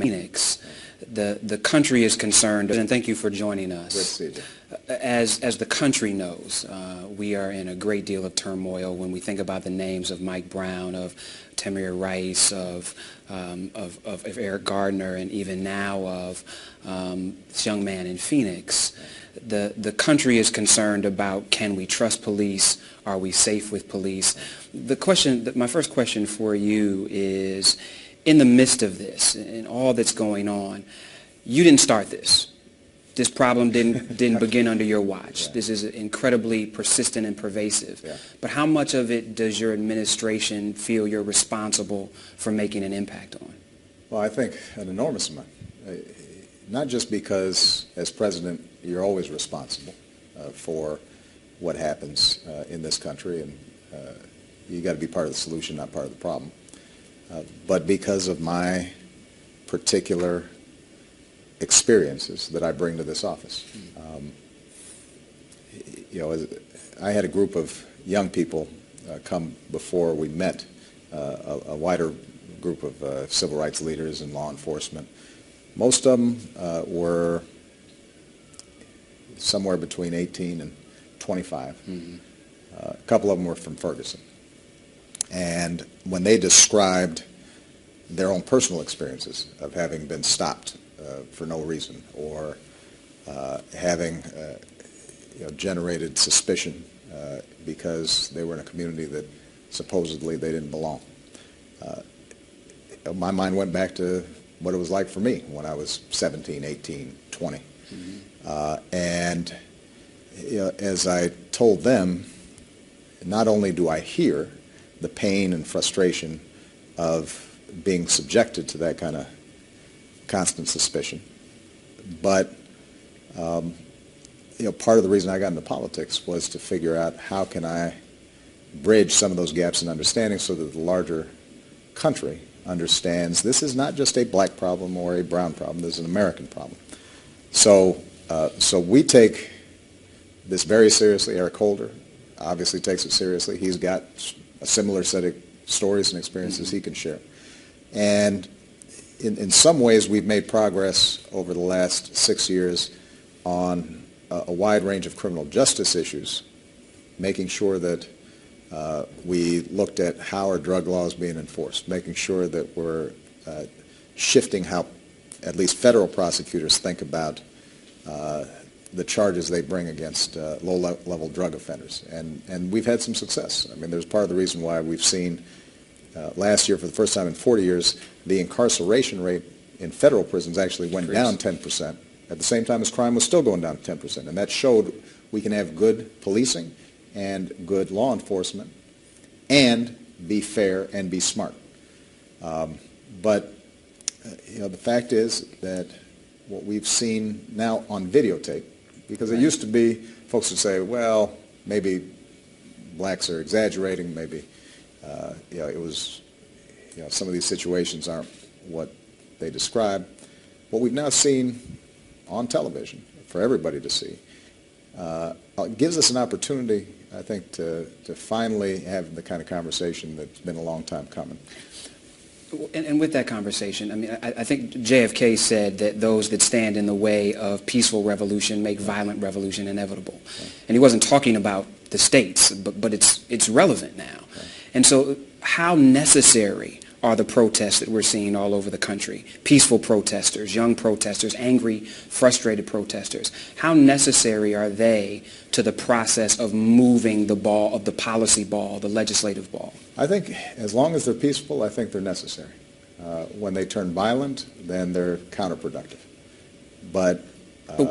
Phoenix, the country is concerned, and thank you for joining us. Good to see you. As the country knows, we are in a great deal of turmoil when we think about the names of Mike Brown, of Tamir Rice, of Eric Gardner, and even now of this young man in Phoenix. The country is concerned about, can we trust police? Are we safe with police? My first question for you is, in the midst of this and all that's going on, you didn't start this. This problem didn't begin under your watch. Yeah. This is incredibly persistent and pervasive. Yeah. But how much of it does your administration feel you're responsible for making an impact on? Well, I think an enormous amount. Not just because, as president, you're always responsible for what happens in this country, and you got to be part of the solution, not part of the problem. But because of my particular experiences that I bring to this office. I had a group of young people come before we met, a wider group of civil rights leaders and law enforcement. Most of them were somewhere between 18 and 25. Mm-hmm. A couple of them were from Ferguson. And when they described their own personal experiences of having been stopped for no reason, or having generated suspicion because they were in a community that supposedly they didn't belong, my mind went back to what it was like for me when I was 17, 18, 20. Mm-hmm. And as I told them, not only do I hear the pain and frustration of being subjected to that kind of constant suspicion, but part of the reason I got into politics was to figure out how can I bridge some of those gaps in understanding so that the larger country understands this is not just a black problem or a brown problem, this is an American problem. So we take this very seriously. Eric Holder obviously takes it seriously. He's got a similar set of stories and experiences he can share. And in some ways, we've made progress over the last 6 years on a wide range of criminal justice issues, making sure that we looked at how are drug laws being enforced, making sure that we're shifting how at least federal prosecutors think about the charges they bring against low-level drug offenders. And we've had some success. I mean, there's part of the reason why we've seen last year, for the first time in 40 years, the incarceration rate in federal prisons actually went down 10%, at the same time as crime was still going down 10%. And that showed we can have good policing and good law enforcement and be fair and be smart. But the fact is that what we've seen now on videotape, because it used to be folks would say, well, maybe blacks are exaggerating, maybe it was, some of these situations aren't what they describe. What we've now seen on television for everybody to see gives us an opportunity, I think, to finally have the kind of conversation that's been a long time coming. And with that conversation, I mean, I think JFK said that those that stand in the way of peaceful revolution make violent revolution inevitable. Right. And he wasn't talking about the states, but it's relevant now. Right. And so how necessary are the protests that we're seeing all over the country? Peaceful protesters, young protesters, angry, frustrated protesters. How necessary are they to the process of moving the ball, of the policy ball, the legislative ball? I think as long as they're peaceful, I think they're necessary. When they turn violent, then they're counterproductive. But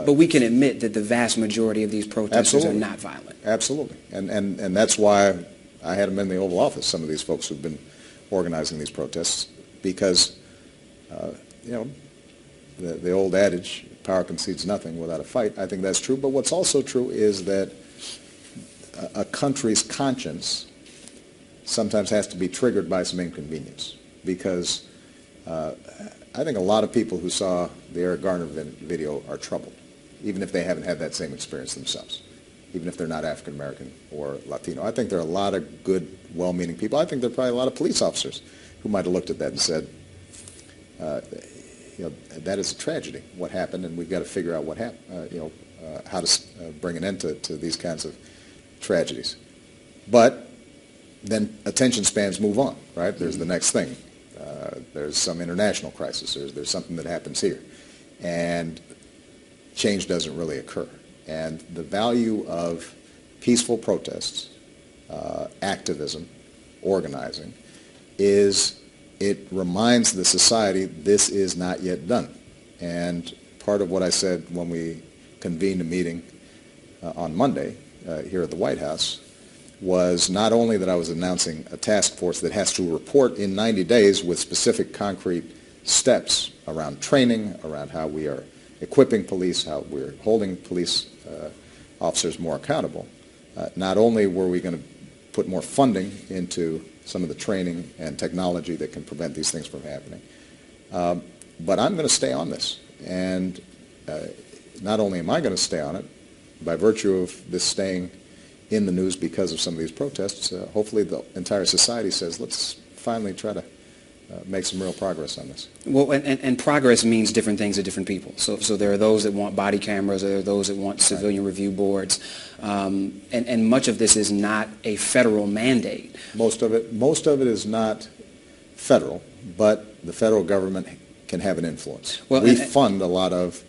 we can admit that the vast majority of these protesters are not violent. Absolutely. And that's why I had them in the Oval Office, some of these folks who've been organizing these protests, because the old adage, power concedes nothing without a fight, I think that's true. But what's also true is that a country's conscience sometimes has to be triggered by some inconvenience, because I think a lot of people who saw the Eric Garner video are troubled, even if they haven't had that same experience themselves, even if they're not African American or Latino. I think there are a lot of good, well-meaning people. I think there are probably a lot of police officers who might have looked at that and said, that is a tragedy, what happened, and we've got to figure out what happened, how to bring an end to these kinds of tragedies. But then attention spans move on, right? There's the next thing. There's some international crisis. There's something that happens here. And change doesn't really occur. And the value of peaceful protests, activism, organizing, is it reminds the society this is not yet done. And part of what I said when we convened a meeting on Monday here at the White House was not only that I was announcing a task force that has to report in 90 days with specific concrete steps around training, around how we are equipping police, how we're holding police officers more accountable. Not only were we going to put more funding into some of the training and technology that can prevent these things from happening, but I'm going to stay on this. And not only am I going to stay on it, by virtue of this staying in the news because of some of these protests, hopefully the entire society says, let's finally try to make some real progress on this. Well, and progress means different things to different people. So there are those that want body cameras, there are those that want civilian review boards, and much of this is not a federal mandate. Most of it is not federal, but the federal government can have an influence. Well, we fund a lot of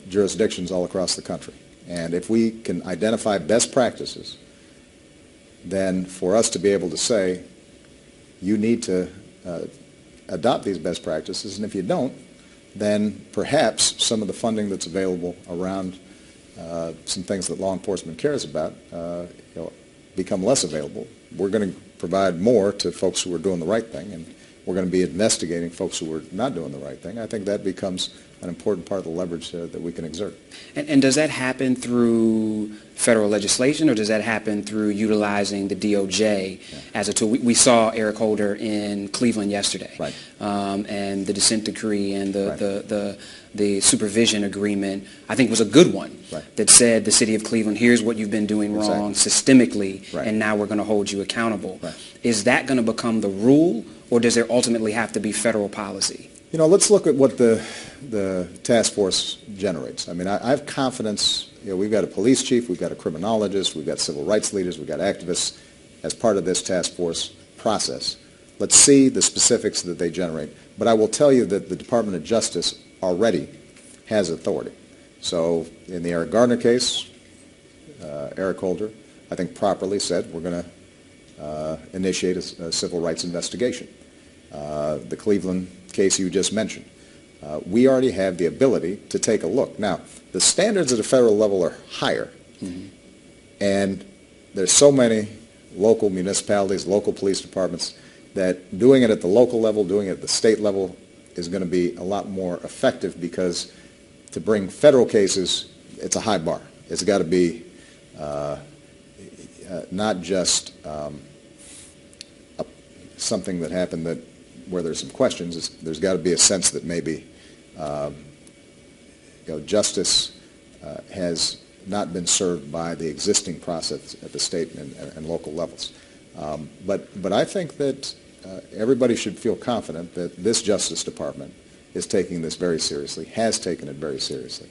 jurisdictions all across the country. And if we can identify best practices, then for us to be able to say, you need to adopt these best practices, and if you don't, then perhaps some of the funding that's available around some things that law enforcement cares about become less available. We're going to provide more to folks who are doing the right thing, and we're going to be investigating folks who are not doing the right thing. I think that becomes an important part of the leverage that we can exert. And does that happen through federal legislation, or does that happen through utilizing the DOJ as a tool? We saw Eric Holder in Cleveland yesterday, right. And the dissent decree and the supervision agreement, I think, was a good one, right. That said the city of Cleveland, here's what you've been doing wrong systemically, right. And now we're going to hold you accountable. Right. Is that going to become the rule, or does there ultimately have to be federal policy? Let's look at what the task force generates. I mean, I have confidence. We've got a police chief, we've got a criminologist, we've got civil rights leaders, we've got activists as part of this task force process. Let's see the specifics that they generate. But I will tell you that the Department of Justice already has authority. So in the Eric Gardner case, Eric Holder, I think properly said, we're going to initiate a civil rights investigation. The Cleveland case you just mentioned. We already have the ability to take a look. Now, the standards at a federal level are higher, and there's so many local municipalities, local police departments, that doing it at the local level, doing it at the state level is going to be a lot more effective, because to bring federal cases, it's a high bar. It's got to be not just something that happened where there's some questions. There's got to be a sense that maybe justice has not been served by the existing process at the state and local levels. But I think that everybody should feel confident that this Justice Department is taking this very seriously, has taken it very seriously.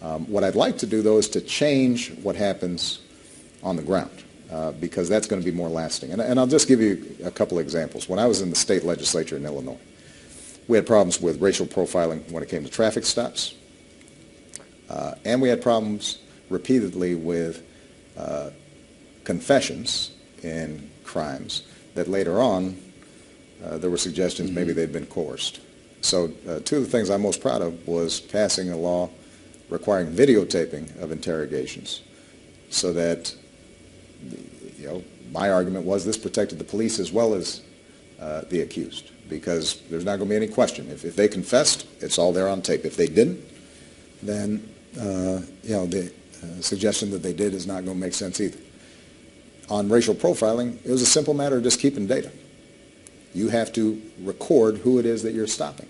What I'd like to do, though, is to change what happens on the ground, because that's going to be more lasting. And I'll just give you a couple examples. When I was in the state legislature in Illinois, we had problems with racial profiling when it came to traffic stops, and we had problems repeatedly with confessions in crimes that later on there were suggestions maybe they'd been coerced. So two of the things I'm most proud of was passing a law requiring videotaping of interrogations, so that my argument was this protected the police as well as the accused, because there's not going to be any question. If they confessed, it's all there on tape. If they didn't, then the suggestion that they did is not going to make sense either. On racial profiling, it was a simple matter of just keeping data. You have to record who it is that you're stopping.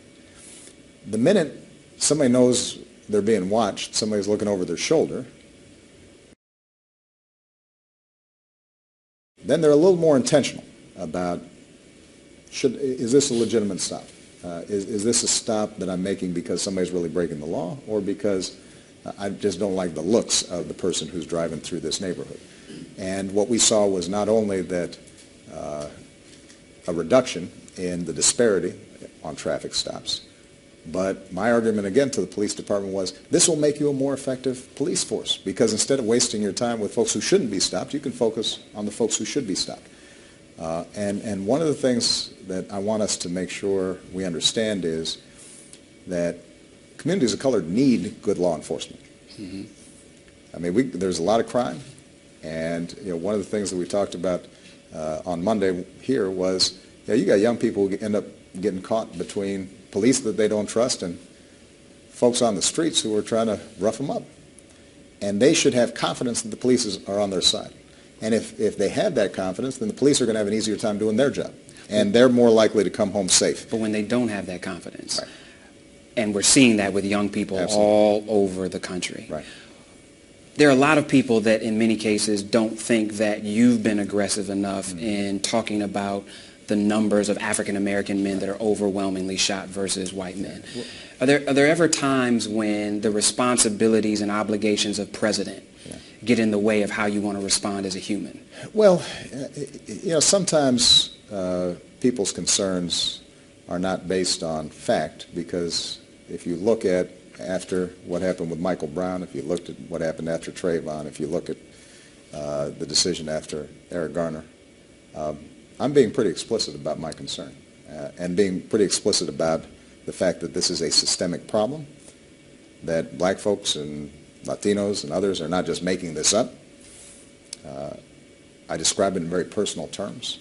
The minute somebody knows they're being watched, somebody's looking over their shoulder, then they're a little more intentional about, is this a legitimate stop? is this a stop that I'm making because somebody's really breaking the law, or because I just don't like the looks of the person who's driving through this neighborhood? And what we saw was not only that a reduction in the disparity on traffic stops, but my argument again to the police department was, this will make you a more effective police force, because instead of wasting your time with folks who shouldn't be stopped, you can focus on the folks who should be stopped. And one of the things that I want us to make sure we understand is that communities of color need good law enforcement. Mm-hmm. I mean, there's a lot of crime, and one of the things that we talked about on Monday here was, you got young people who end up getting caught between police that they don't trust and folks on the streets who are trying to rough them up. And they should have confidence that the police are on their side. And if they have that confidence, then the police are going to have an easier time doing their job. And they're more likely to come home safe. But when they don't have that confidence, right. And we're seeing that with young people Absolutely. all over the country. Right. There are a lot of people that in many cases don't think that you've been aggressive enough Mm-hmm. in talking about the numbers of African American men that are overwhelmingly shot versus white men. Are there ever times when the responsibilities and obligations of president get in the way of how you want to respond as a human? Well, sometimes people's concerns are not based on fact, because if you look at after what happened with Michael Brown, if you looked at what happened after Trayvon, if you look at the decision after Eric Garner, I'm being pretty explicit about my concern, and being pretty explicit about the fact that this is a systemic problem, that black folks and Latinos and others are not just making this up. I describe it in very personal terms.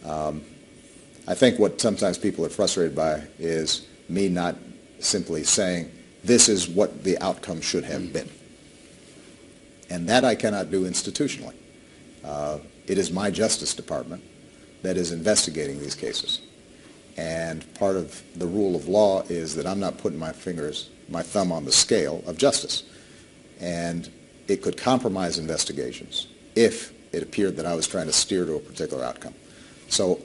I think what sometimes people are frustrated by is me not simply saying, this is what the outcome should have been. And that I cannot do institutionally. It is my Justice Department that is investigating these cases. And part of the rule of law is that I'm not putting my thumb on the scale of justice. And it could compromise investigations if it appeared that I was trying to steer to a particular outcome. So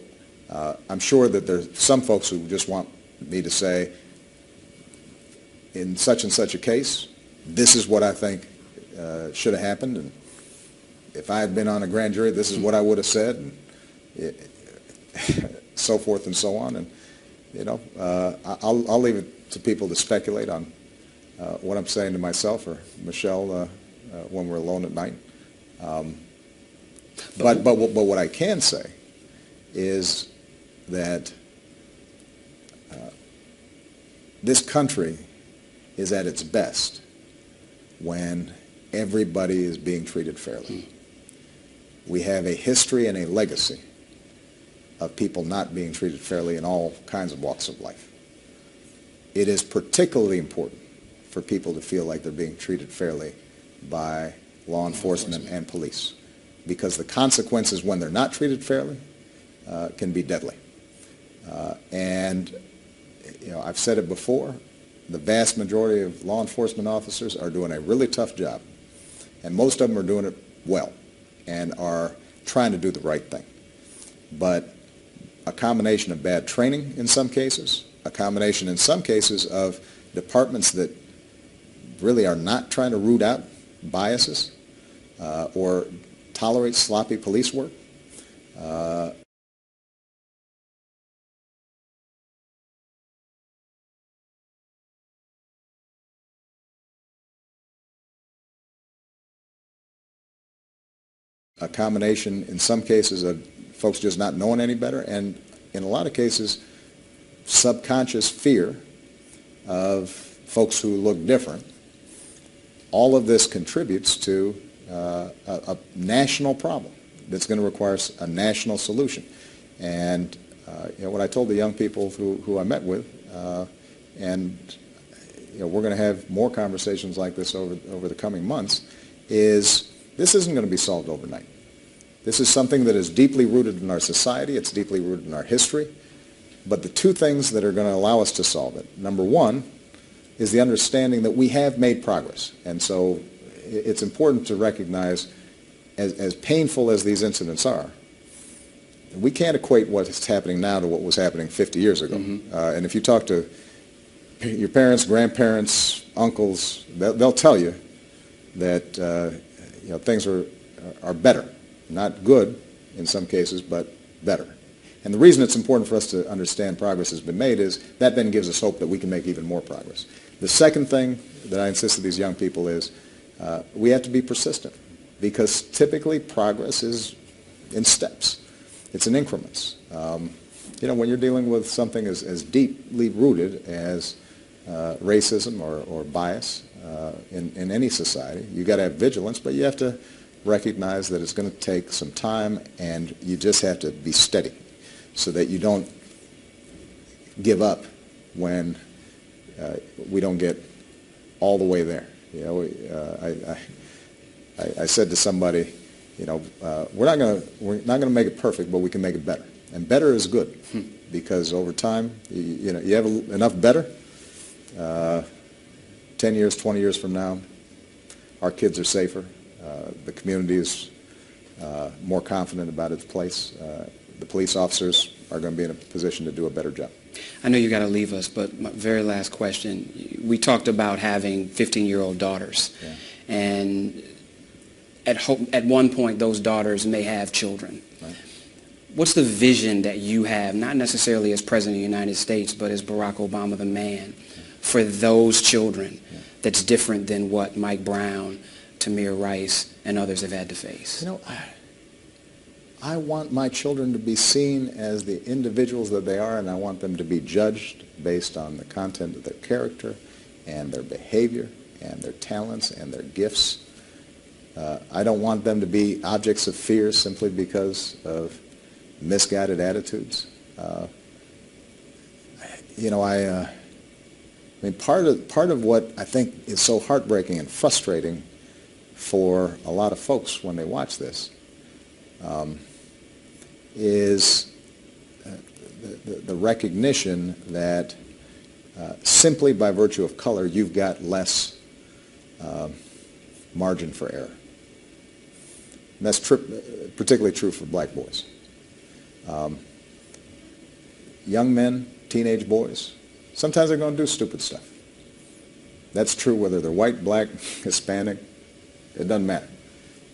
I'm sure that there's some folks who just want me to say, in such and such a case, this is what I think should have happened, and if I had been on a grand jury, this is what I would have said, and so forth and so on. And I'll leave it to people to speculate on what I'm saying to myself or Michelle when we're alone at night. But what I can say is that this country is at its best when everybody is being treated fairly. We have a history and a legacy of people not being treated fairly in all kinds of walks of life. It is particularly important for people to feel like they're being treated fairly by law enforcement and police, because the consequences when they're not treated fairly can be deadly. And I've said it before, the vast majority of law enforcement officers are doing a really tough job, and most of them are doing it well and are trying to do the right thing. But a combination of bad training in some cases, a combination in some cases of departments that really are not trying to root out biases or tolerate sloppy police work, a combination in some cases of folks just not knowing any better, and in a lot of cases subconscious fear of folks who look different. All of this contributes to a national problem that's going to require a national solution. And what I told the young people who I met with, and we're going to have more conversations like this over the coming months, is this isn't going to be solved overnight. This is something that is deeply rooted in our society. It's deeply rooted in our history. But the two things that are going to allow us to solve it, number one, is the understanding that we have made progress. And so it's important to recognize, as painful as these incidents are, we can't equate what's happening now to what was happening 50 years ago. And if you talk to your parents, grandparents, uncles, they'll tell you that things are better. Not good in some cases, but better. And the reason it's important for us to understand progress has been made is that then gives us hope that we can make even more progress. The second thing that I insist to these young people is we have to be persistent, because typically progress is in steps. It's in increments. When you're dealing with something as deeply rooted as racism or bias in any society, you got to have vigilance, but you have to recognize that it's going to take some time, and you just have to be steady so that you don't give up when we don't get all the way there. I said to somebody, we're not going to make it perfect, but we can make it better. And better is good, because over time, you have enough better. 10 years, 20 years from now, our kids are safer. The community is more confident about its place. The police officers are going to be in a position to do a better job. I know you got to leave us, but my very last question. We talked about having 15-year-old daughters. Yeah. And at one point, those daughters may have children. Right. What's the vision that you have, not necessarily as President of the United States, but as Barack Obama, the man, for those children that's different than what Mike Brown, Tamir Rice, and others have had to face? I want my children to be seen as the individuals that they are, and I want them to be judged based on the content of their character and their behavior and their talents and their gifts. I don't want them to be objects of fear simply because of misguided attitudes. Part of what I think is so heartbreaking and frustrating for a lot of folks when they watch this is the recognition that simply by virtue of color, you've got less margin for error. And that's particularly true for black boys. Young men, teenage boys, sometimes they're going to do stupid stuff. That's true whether they're white, black, Hispanic. It doesn't matter.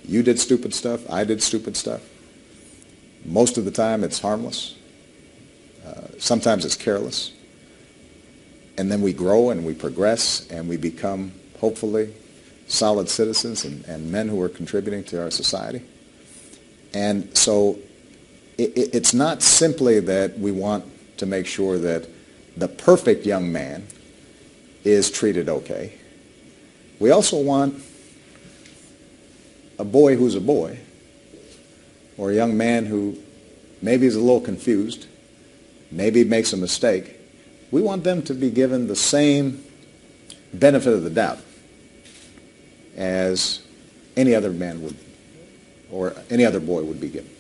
You did stupid stuff. I did stupid stuff. Most of the time it's harmless. Sometimes it's careless. And then we grow and we progress and we become, hopefully, solid citizens and men who are contributing to our society. And so it's not simply that we want to make sure that the perfect young man is treated okay. We also want a boy who's a boy, or a young man who maybe is a little confused, maybe makes a mistake. We want them to be given the same benefit of the doubt as any other man would, or any other boy would be given.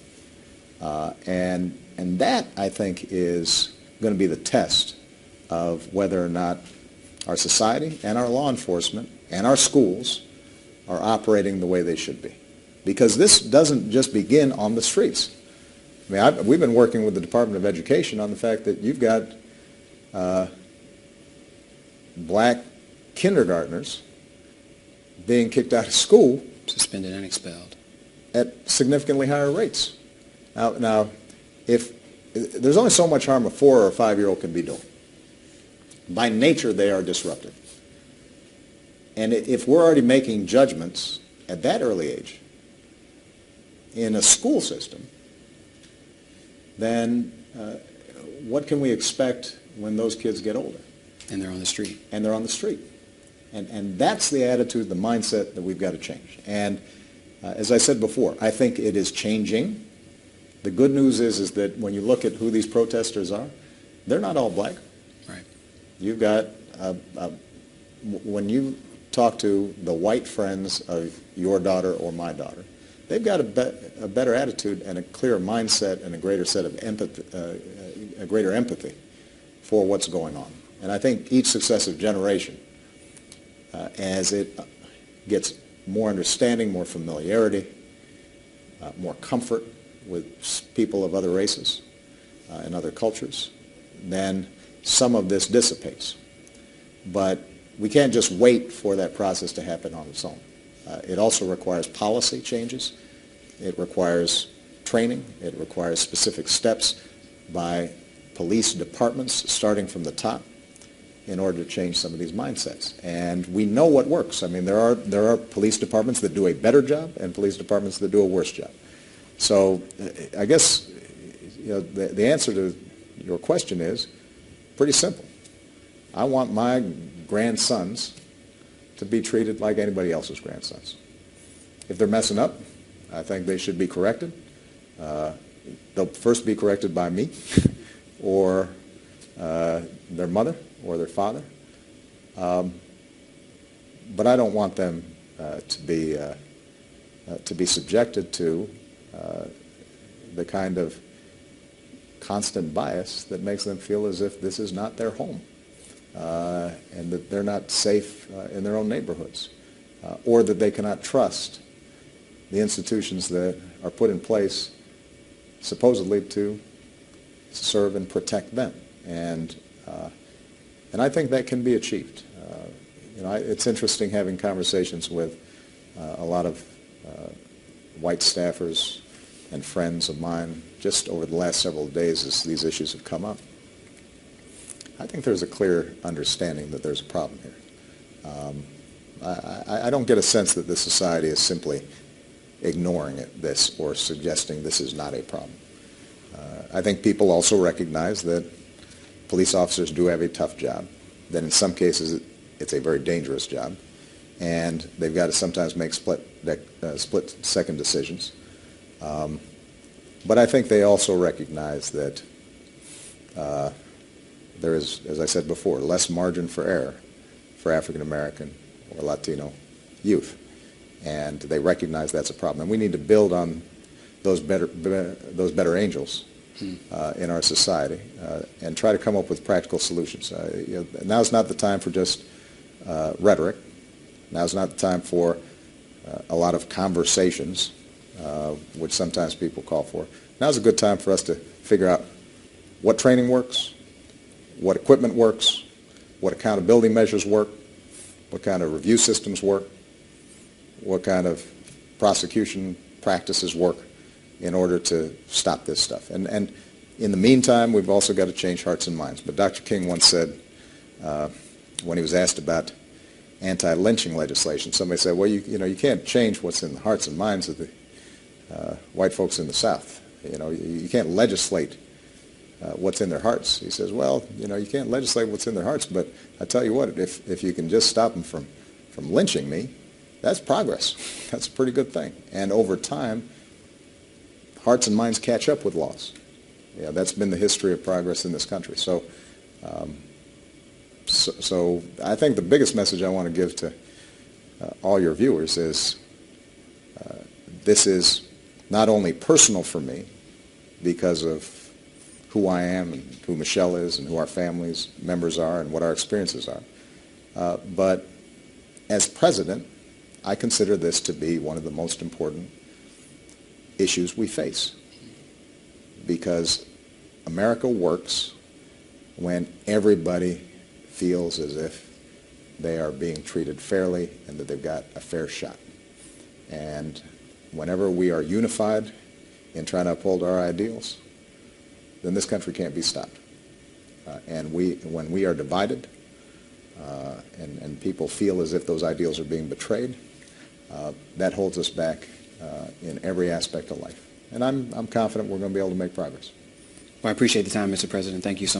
And that, I think, is going to be the test of whether or not our society and our law enforcement and our schools are operating the way they should be. Because this doesn't just begin on the streets. I mean, we've been working with the Department of Education on the fact that you've got black kindergartners being kicked out of school, suspended and expelled, at significantly higher rates. Now, if there's only so much harm a 4 or a 5-year-old can be doing. By nature, they are disruptive. And if we're already making judgments at that early age in a school system, then what can we expect when those kids get older? And they're on the street. And they're on the street. And that's the attitude, the mindset that we've got to change. And as I said before, I think it is changing. The good news is that when you look at who these protesters are, they're not all black. Right. You've got, when you talk to the white friends of your daughter or my daughter, they've got a better attitude and a clearer mindset and a greater set of empathy, a greater empathy for what's going on. And I think each successive generation, as it gets more understanding, more familiarity, more comfort with people of other races and other cultures, then some of this dissipates. But we can't just wait for that process to happen on its own. It also requires policy changes. It requires training. It requires specific steps by police departments starting from the top in order to change some of these mindsets. And we know what works. I mean, there are police departments that do a better job and police departments that do a worse job. So I guess the answer to your question is pretty simple. I want my grandsons to be treated like anybody else's grandsons. If they're messing up, I think they should be corrected. They'll first be corrected by me or their mother or their father. But I don't want them to be subjected to the kind of constant bias that makes them feel as if this is not their home and that they're not safe in their own neighborhoods or that they cannot trust the institutions that are put in place supposedly to serve and protect them. And I think that can be achieved. It's interesting having conversations with a lot of white staffers and friends of mine just over the last several days as these issues have come up. I think there's a clear understanding that there's a problem here. I don't get a sense that this society is simply ignoring this or suggesting this is not a problem. I think people also recognize that police officers do have a tough job, that in some cases it's a very dangerous job, and they've got to sometimes make split-second decisions. But I think they also recognize that there is, as I said before, less margin for error for African American or Latino youth. And they recognize that's a problem. And we need to build on those better angels in our society and try to come up with practical solutions. Now's not the time for just rhetoric. Now's not the time for a lot of conversations, which sometimes people call for. Now's a good time for us to figure out what training works, what equipment works, what accountability measures work, what kind of review systems work, what kind of prosecution practices work in order to stop this stuff. And in the meantime, we've also got to change hearts and minds. But Dr. King once said, when he was asked about anti-lynching legislation, somebody said, well, you can't change what's in the hearts and minds of the white folks in the South. You can't legislate what's in their hearts. He says, well, you can't legislate what's in their hearts, but I tell you what, if you can just stop them from lynching me, that's progress. That's a pretty good thing. And over time, hearts and minds catch up with laws. Yeah, that's been the history of progress in this country. So I think the biggest message I want to give to all your viewers is this is not only personal for me because of who I am and who Michelle is and who our families members are and what our experiences are, but as president, I consider this to be one of the most important issues we face, because America works when everybody feels as if they are being treated fairly and that they've got a fair shot. And whenever we are unified in trying to uphold our ideals, then this country can't be stopped. And when we are divided and people feel as if those ideals are being betrayed, that holds us back in every aspect of life. And I'm confident we're going to be able to make progress. Well, I appreciate the time, Mr. President. Thank you so much.